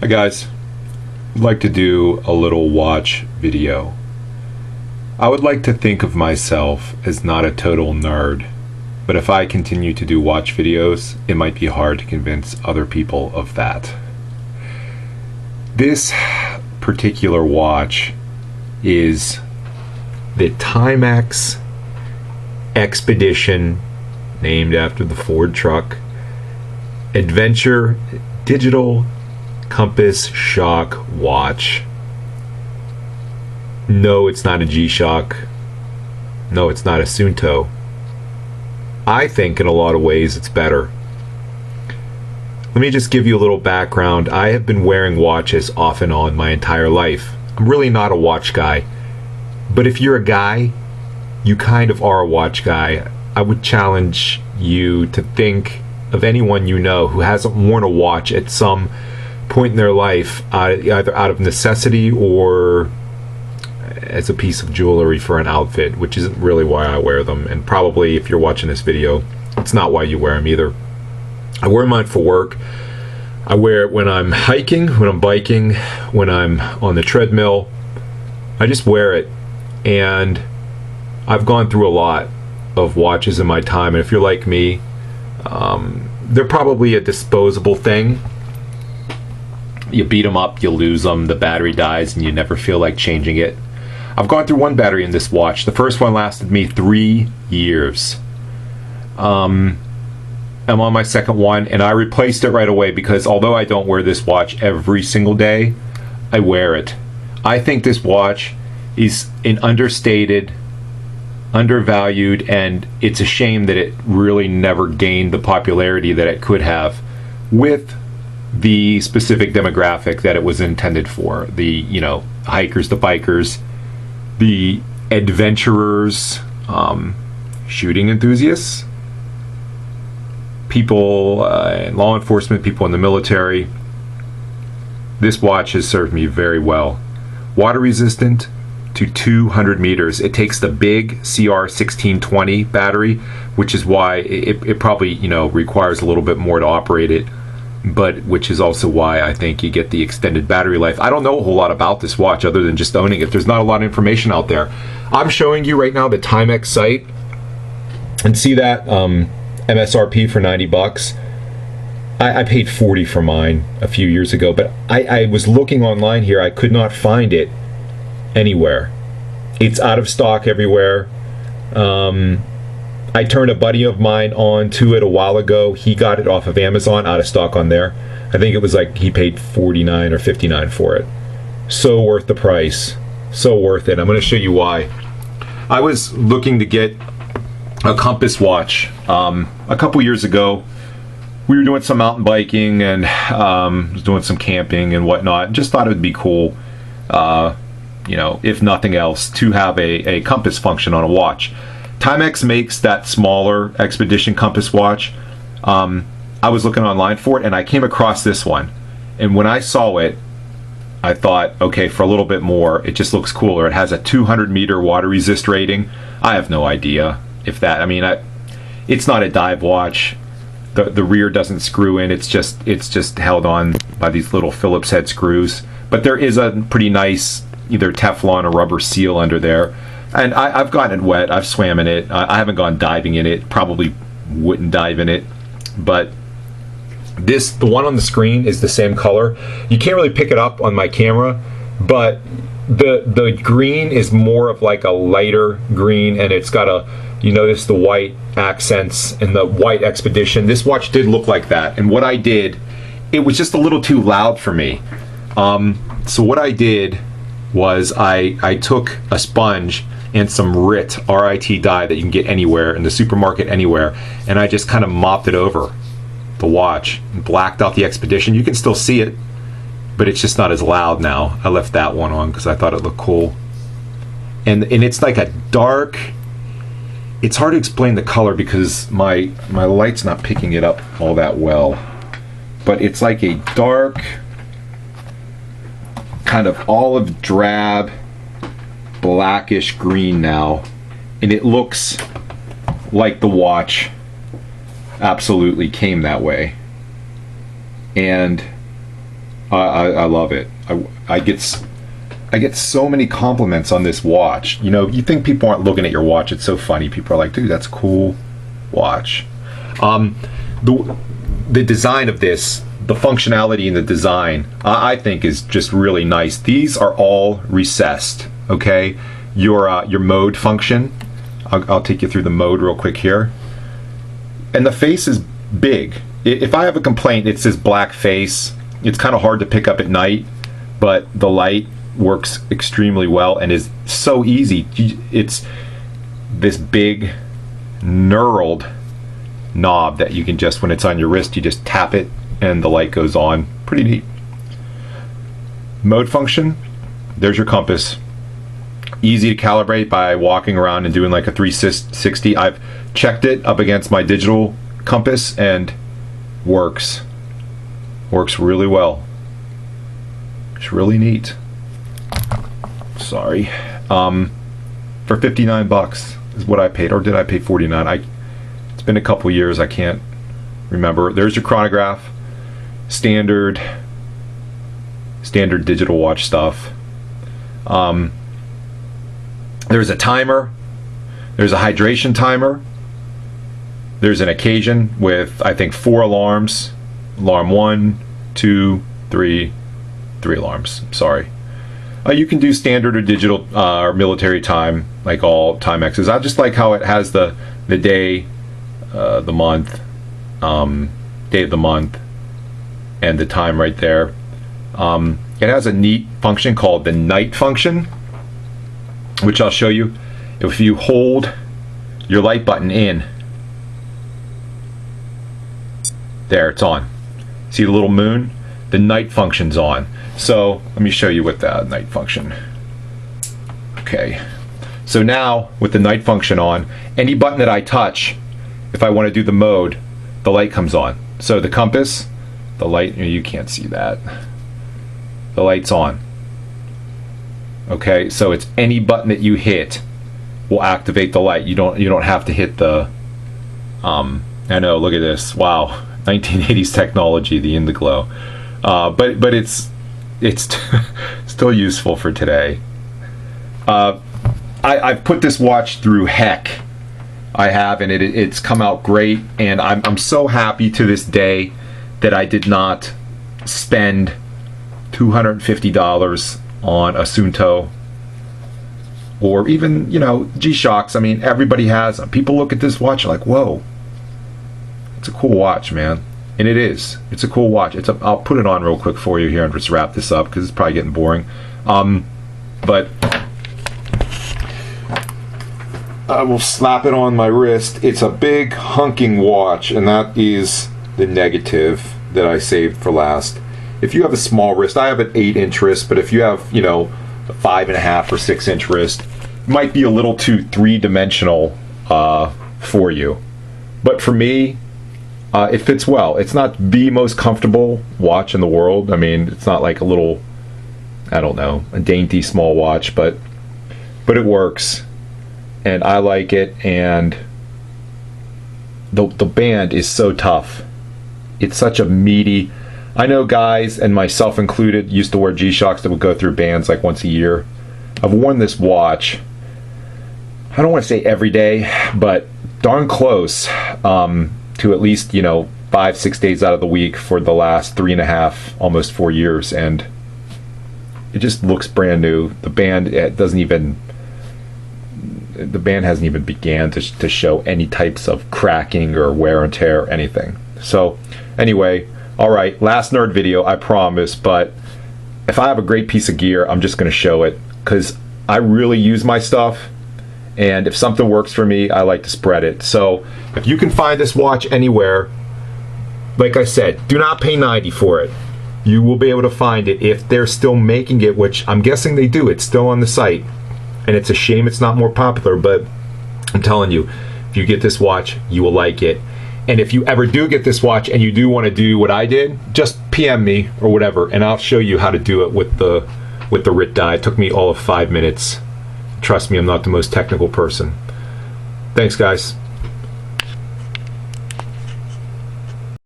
Hi guys, I'd like to do a little watch video. I would like to think of myself as not a total nerd, but if I continue to do watch videos, it might be hard to convince other people of that. This particular watch is the Timex Expedition, named after the Ford truck, Adventure Digital Compass Shock watch. No, it's not a G-Shock. No, it's not a Suunto. I think in a lot of ways it's better. Let me just give you a little background. I have been wearing watches off and on my entire life. I'm really not a watch guy. But if you're a guy, you kind of are a watch guy. I would challenge you to think of anyone you know who hasn't worn a watch at some point in their life, either out of necessity or as a piece of jewelry for an outfit, which isn't really why I wear them. And probably if you're watching this video, it's not why you wear them either. I wear mine for work. I wear it when I'm hiking, when I'm biking, when I'm on the treadmill. I just wear it. And I've gone through a lot of watches in my time, and if you're like me, they're probably a disposable thing. You beat them up, you lose them, the battery dies, and you never feel like changing it. I've gone through one battery in this watch. The first one lasted me 3 years. I'm on my second one, and I replaced it right away because although I don't wear this watch every single day, I wear it. I think this watch is an understated, undervalued, and it's a shame that it really never gained the popularity that it could have with the specific demographic that it was intended for. The, you know, hikers, the bikers, the adventurers, shooting enthusiasts, people, law enforcement, people in the military. This watch has served me very well. Water resistant to 200 meters. It takes the big CR1620 battery, which is why it probably, you know, requires a little bit more to operate it, but which is also why I think you get the extended battery life. I don't know a whole lot about this watch other than just owning it. There's not a lot of information out there. I'm showing you right now the Timex site, and see that MSRP for 90 bucks. I paid 40 for mine a few years ago, but I was looking online here. I could not find it anywhere. It's out of stock everywhere. I turned a buddy of mine on to it a while ago. He got it off of Amazon, out of stock on there. I think it was like he paid 49 or 59 for it. So worth the price. So worth it. I'm going to show you why. I was looking to get a compass watch a couple years ago. We were doing some mountain biking and was doing some camping and whatnot. Just thought it would be cool, you know, if nothing else, to have a compass function on a watch. Timex makes that smaller Expedition compass watch. I was looking online for it and I came across this one. And when I saw it, I thought, okay, for a little bit more, it just looks cooler. It has a 200 meter water resist rating. I have no idea if that, I mean, it's not a dive watch. The rear doesn't screw in. It's just held on by these little Phillips head screws. But there is a pretty nice either Teflon or rubber seal under there. And I've gotten it wet. I've swam in it. I haven't gone diving in it. Probably wouldn't dive in it. But the one on the screen is the same color. You can't really pick it up on my camera, but the green is more of like a lighter green, and it's got you notice the white accents and the white Expedition. This watch did look like that. And what I did, it was just a little too loud for me. So what I did was I took a sponge and some RIT dye that you can get anywhere in the supermarket, anywhere, and I just kind of mopped it over the watch and blacked out the Expedition. You can still see it, but it's just not as loud now. I left that one on because I thought it looked cool. And it's like a dark, it's hard to explain the color because my light's not picking it up all that well, but it's like a dark kind of olive drab blackish green now, and it looks like the watch absolutely came that way. And I love it. I get so many compliments on this watch. You know, you think people aren't looking at your watch. It's so funny. People are like, dude, that's a cool watch. The design of this, the functionality in the design, I think is just really nice. These are all recessed, okay? Your mode function, I'll take you through the mode real quick here. And the face is big. If I have a complaint, it's this black face. It's kind of hard to pick up at night, but the light works extremely well and is so easy. It's this big knurled knob that you can just, when it's on your wrist, you just tap it and the light goes on. Pretty neat. Mode function, there's your compass. Easy to calibrate by walking around and doing like a 360. I've checked it up against my digital compass and works really well. It's really neat. Sorry. For 59 bucks is what I paid, or did I pay 49? It's been a couple years, I can't remember. There's your chronograph, standard digital watch stuff. There's a timer, there's a hydration timer, there's an occasion with, I think, 4 alarms. Alarm 1, 2, 3 alarms. Sorry. You can do standard or digital or military time, like all Timexes. I just like how it has the day, the month, day of the month, and the time right there. It has a neat function called the night function, which I'll show you. If you hold your light button in, there, it's on. See the little moon? The night function's on. So let me show you with that night function. Okay, so now with the night function on, any button that I touch, if I want to do the mode, the light comes on. So the compass, the light, you can't see that. The light's on. Okay, so it's any button that you hit will activate the light. You don't have to hit the I know, look at this. Wow, 1980s technology, the Indiglo. But it's still useful for today. I've put this watch through heck. I have, and it's come out great, and I'm so happy to this day that I did not spend $250 on a Suunto, or even, you know, G-Shocks. I mean, everybody has them. People look at this watch like, whoa, it's a cool watch, man. And it is. It's a cool watch. I'll put it on real quick for you here and just wrap this up because it's probably getting boring. But I will slap it on my wrist. It's a big hunking watch, and that is the negative that I saved for last. If you have a small wrist, I have an 8-inch wrist, but if you have, you know, a 5.5 or 6-inch wrist, it might be a little too 3-dimensional for you. But for me, it fits well. It's not the most comfortable watch in the world. I mean, it's not like a little, I don't know, a dainty small watch, but it works, and I like it. And the band is so tough. It's such a meaty. I know guys, and myself included, used to wear G-Shocks that would go through bands like once a year. I've worn this watch, I don't want to say every day, but darn close to at least, you know, 5-6 days out of the week for the last 3.5, almost 4 years, and it just looks brand new. The band, the band hasn't even began to show any types of cracking or wear and tear or anything. So anyway, all right, last nerd video, I promise, but if I have a great piece of gear, I'm just going to show it because I really use my stuff, and if something works for me, I like to spread it. So if you can find this watch anywhere, like I said, do not pay $90 for it. You will be able to find it if they're still making it, which I'm guessing they do. It's still on the site, and it's a shame it's not more popular, but I'm telling you, if you get this watch, you will like it. And if you ever do get this watch and you do want to do what I did, just PM me or whatever, and I'll show you how to do it with the RIT die. It took me all of 5 minutes. Trust me, I'm not the most technical person. Thanks, guys.